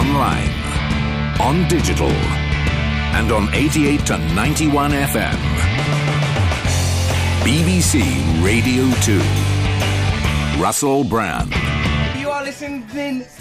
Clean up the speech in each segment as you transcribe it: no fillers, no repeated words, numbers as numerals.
online, on digital, and on 88 to 91 FM. BBC Radio 2. Russell Brand. You are listening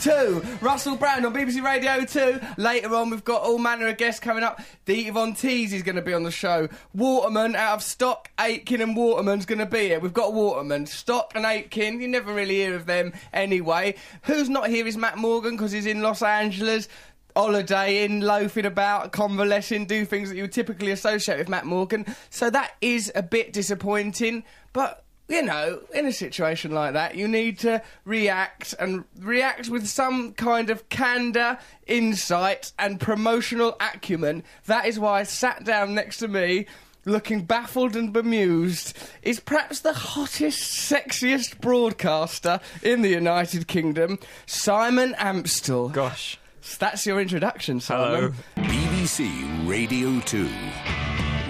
to Russell Brand on BBC Radio 2. Later on, we've got all manner of guests coming up. Dee Von Teese is going to be on the show. Waterman out of Stock, Aitken and Waterman's going to be here. We've got Waterman, Stock and Aitken. You never really hear of them anyway. Who's not here is Matt Morgan because he's in Los Angeles, holidaying, loafing about, convalescing, do things that you would typically associate with Matt Morgan. So that is a bit disappointing, but you know, in a situation like that, you need to react with some kind of candour, insight and promotional acumen. That is why I sat down next to me, looking baffled and bemused, is perhaps the hottest, sexiest broadcaster in the United Kingdom, Simon Amstell. Gosh. That's your introduction, Simon. Hello. BBC Radio 2.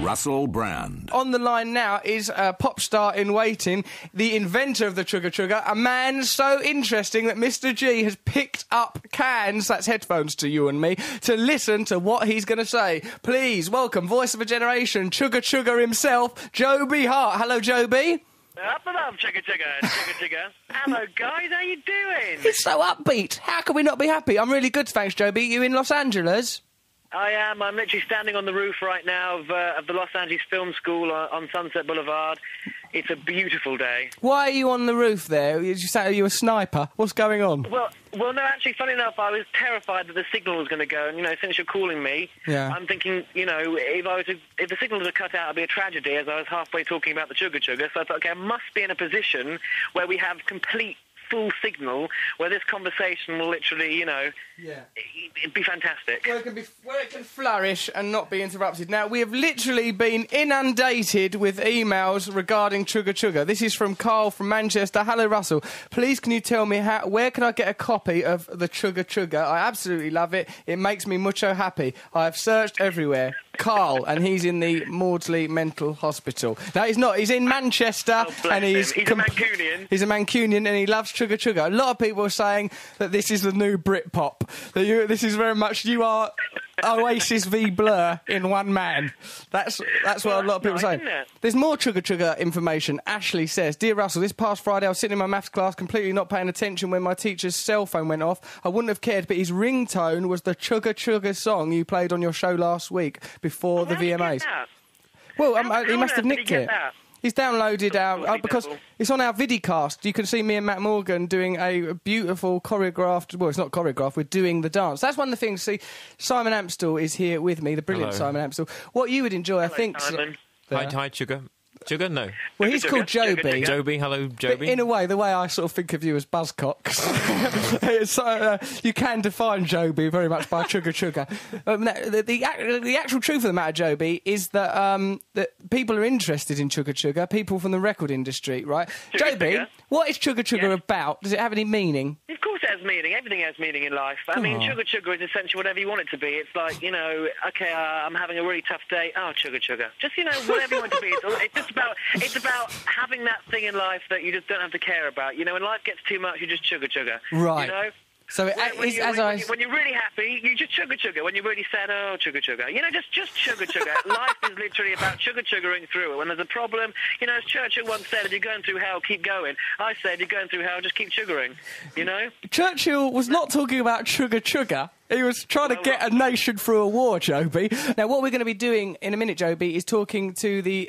Russell Brand. On the line now is a pop star in waiting, the inventor of the Chugga Chugga, a man so interesting that Mr. G has picked up cans, that's headphones to you and me, to listen to what he's going to say. Please welcome, voice of a generation, Chugga Chugga himself, Joby Hart. Hello, Joby. Up above, Chugga Chugga, Chugga Chugga. Hello, guys, how you doing? He's so upbeat. How can we not be happy? I'm really good, thanks, Joby. You in Los Angeles? I am. I'm literally standing on the roof right now of the Los Angeles Film School on Sunset Boulevard. It's a beautiful day. Why are you on the roof there? Are you a sniper? What's going on? Well, no, actually, funny enough, I was terrified that the signal was going to go, and, you know, since you're calling me, Yeah. I'm thinking, you know, if the signal was to cut out, it'd be a tragedy, as I was halfway talking about the Chugga Chugga, so I thought, okay, I must be in a position where we have complete full signal, where this conversation will literally, you know, it'd be fantastic. Where it can flourish and not be interrupted. Now, we have literally been inundated with emails regarding Chugga Chugga. This is from Carl from Manchester. Hello, Russell. Please, can you tell me where can I get a copy of the Chugga Chugga? I absolutely love it. It makes me mucho happy. I have searched everywhere. Carl, and he's in the Maudsley Mental Hospital. No, he's not. He's in Manchester, and he's a Mancunian. He's a Mancunian, and he loves Chugga Chugga. A lot of people are saying that this is the new Britpop. That this is very much you are Oasis v Blur in one man. That's what a lot of people are saying. There's more Chugga Chugga information. Ashley says, "Dear Russell, this past Friday I was sitting in my maths class completely not paying attention when my teacher's cell phone went off. I wouldn't have cared, but his ringtone was the Chugga Chugga song you played on your show last week before the VMAs." Well, he must have nicked it. He's downloaded because it's on our vidicast. You can see me and Matt Morgan doing a beautiful choreographed... Well, it's not choreographed, we're doing the dance. That's one of the things. See, Simon Amstell is here with me, the brilliant Hello. Simon Amstell. What you would enjoy, Hello, I think... Simon. Hi, Chugga. Chugga, no. Well, he's called Joby. Joby, hello, But Joby. in a way, the way I sort of think of you as Buzzcocks, you can define Joby very much by Chugga Chugga. The actual truth of the matter, Joby, is that that people are interested in Chugga Chugga, people from the record industry, right? Chugga Joby, Chugga? what is Chugga Chugga about? Does it have any meaning? Of course it has meaning. Everything has meaning in life. I mean, Chugga Chugga is essentially whatever you want it to be. It's like, you know, okay, I'm having a really tough day. Oh, Chugga Chugga. Just, you know, whatever you want it to be. It's about having that thing in life that you just don't have to care about. You know, when life gets too much, you just Chugga Chugga. Right. You know? So when you're really happy, you just Chugga Chugga. When you're really sad, oh, Chugga Chugga. You know, just Chugga Chugga. Life is literally about Chugga Chuggaing through it. When there's a problem, you know, as Churchill once said, if you're going through hell, keep going. I said, if you're going through hell, just keep chuggering. You know? Churchill was not talking about Chugga Chugga. He was trying to get a nation through a war, Joby. Now, what we're going to be doing in a minute, Joby, is talking to the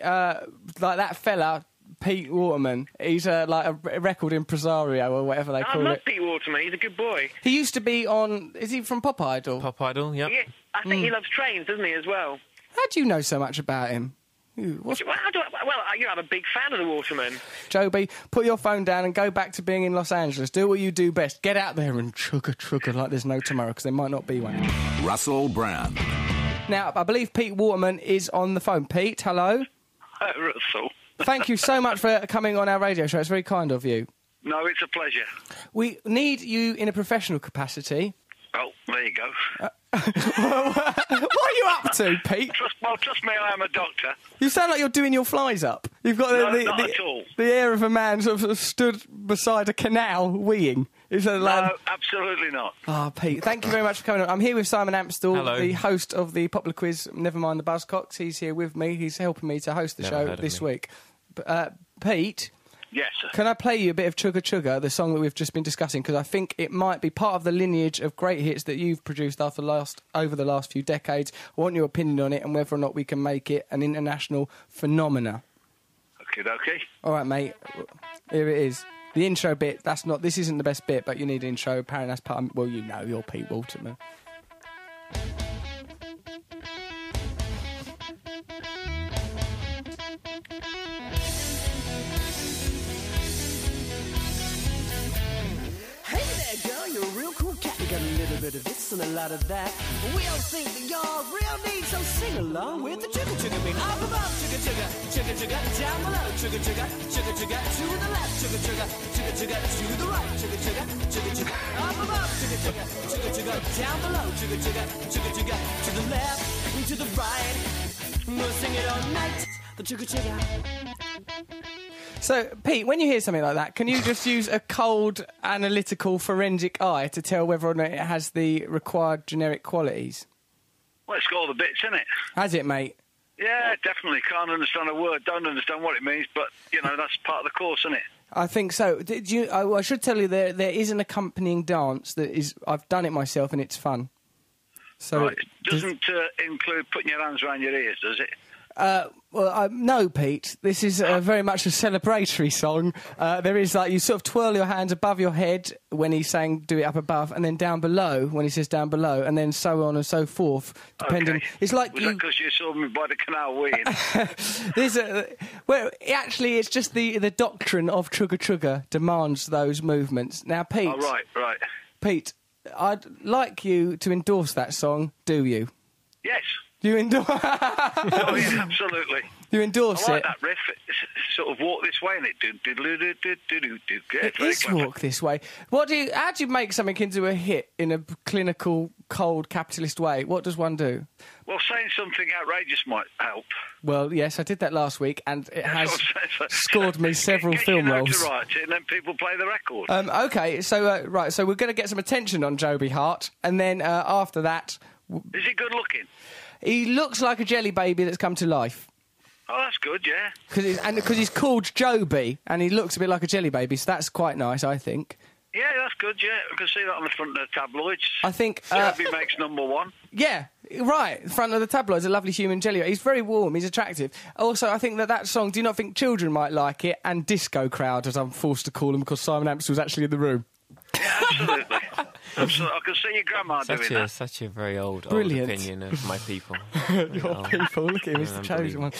like that fella, Pete Waterman. He's like a record impresario or whatever they call it. I love Pete Waterman. He's a good boy. He used to be on... Is he from Pop Idol? Pop Idol, yep. Yeah, I think he loves trains, doesn't he, as well? How do you know so much about him? I'm a big fan of the Waterman. Joby, put your phone down and go back to being in Los Angeles. Do what you do best. Get out there and Chugga Chugga like there's no tomorrow, because there might not be one. Russell Brand. Now, I believe Pete Waterman is on the phone. Pete, hello. Hi, Russell. Thank you so much for coming on our radio show. It's very kind of you. No, it's a pleasure. We need you in a professional capacity. Oh, there you go. What are you up to, Pete? Trust me, I am a doctor. You sound like you're doing your flies up. You've got No, not at all. the air of a man sort of stood beside a canal weeing. Is that No, absolutely not. Oh, Pete, thank you very much for coming on. I'm here with Simon Amstell, Hello. the host of the Popular Quiz, Never Mind the Buzzcocks. He's here with me. He's helping me to host the Never show heard of this me. week. Pete, Yes, sir. can I play you a bit of Chugga Chugga, the song that we've just been discussing? Because I think it might be part of the lineage of great hits that you've produced over the last few decades. I want your opinion on it and whether or not we can make it an international phenomena. Okay. All right, mate. Here it is. The intro bit, this isn't the best bit, but you need an intro. Apparently that's part of, well, you know, you're Pete Waterman. Hey there, girl, you're a real cool cat. You got a little bit of this and a lot of that. We all think that you're real neat, so sing along with the Chugga Chugga beat. Up above, Chugga Chugga, Chugga Chugga, down below, Chugga Chugga, Chugga Chugga, to the left, Chugga Chugga, Chugga Chugga, to the right, Chugga Chugga, Chugga Chugga, up above, Chugga Chugga, Chugga Chugga, down below, Chugga Chugga, Chugga Chugga, to the left and to the right. We'll sing it all night, the Chugga Chugga. So, Pete, when you hear something like that, can you just use a cold, analytical, forensic eye to tell whether or not it has the required generic qualities? Well, it's got all the bits in it. Has it, mate? Yeah, definitely. Can't understand a word, don't understand what it means, but, that's part of the course, isn't it? I think so. Did you? I should tell you there is an accompanying dance that is. I've done it myself and it's fun. So Right. It doesn't include putting your hands around your ears, does it? No, Pete. This is very much a celebratory song. There is you sort of twirl your hands above your head when he's saying "do it up above," and then down below when he says "down below," and then so on and so forth. Depending, Okay. it's like Was that because you saw me by the canal weeing? actually, it's just the doctrine of Chugga Chugga demands those movements. Now, Pete. Oh, right. Pete, I'd like you to endorse that song. Do you? Yes. You endorse? Oh, yeah, absolutely. You endorse I like it? that riff. It's sort of walk this way, and it do. It is walk this way. How do you make something into a hit in a clinical, cold, capitalist way? What does one do? Well, saying something outrageous might help. Well, yes, I did that last week, and it has That's what I'm saying. scored me several Get film your roles. notoriety, and then people play the record. Okay, so so we're going to get some attention on Joby Hart, and then after that, Is he good looking? he looks like a jelly baby that's come to life. Oh, that's good, yeah. Because he's called Joby, and he looks a bit like a jelly baby, so that's quite nice, I think. Yeah, that's good, yeah. I can see that on the front of the tabloids. I think... Joby makes number one. Yeah, right. Front of the tabloids, a lovely human jelly. He's very warm. He's attractive. Also, I think that song, do you not think children might like it? And disco crowd, as I'm forced to call them, because Simon Amstell's actually in the room. Yeah, absolutely. I can see your grandma doing that. Such a very old Brilliant. opinion of my people. Your people, look at him, he's the chosen one.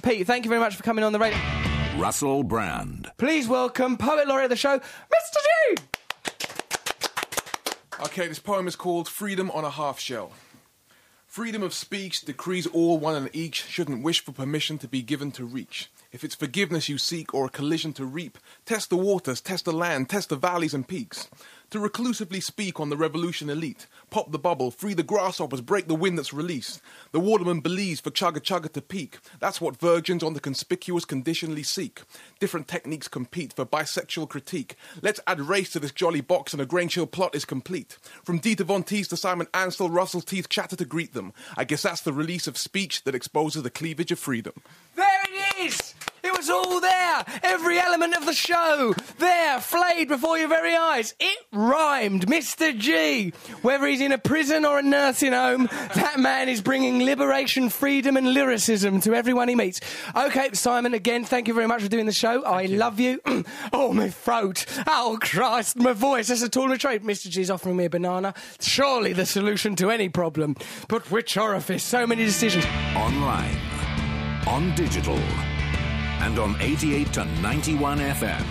Pete, thank you very much for coming on the radio. Russell Brand. Please welcome Poet Laureate of the show, Mr. G! Okay, this poem is called Freedom on a Half Shell. Freedom of speech decrees all one and each shouldn't wish for permission to be given to reach. If it's forgiveness you seek or a collision to reap, test the waters, test the land, test the valleys and peaks. To reclusively speak on the revolution elite, pop the bubble, free the grasshoppers, break the wind that's released. The waterman believes for Chugga Chugga to peak. That's what virgins on the conspicuous conditionally seek. Different techniques compete for bisexual critique. Let's add race to this jolly box and a grain chill plot is complete. From Dieter Von Teese to Simon Amstell, Russell teeth chatter to greet them. I guess that's the release of speech that exposes the cleavage of freedom. There it is! It was all there! Every element of the show! There, flayed before your very eyes. It rhymed, Mr. G! Whether he's in a prison or a nursing home, that man is bringing liberation, freedom and lyricism to everyone he meets. OK, Simon, again, thank you very much for doing the show. I love you. Oh, my throat. Oh, Christ, my voice. That's a tool of trade. Mr. G's offering me a banana. Surely the solution to any problem. But which orifice? So many decisions. Online, on digital, and on 88 to 91 FM.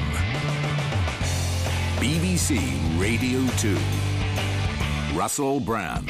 BBC Radio 2. Russell Brand.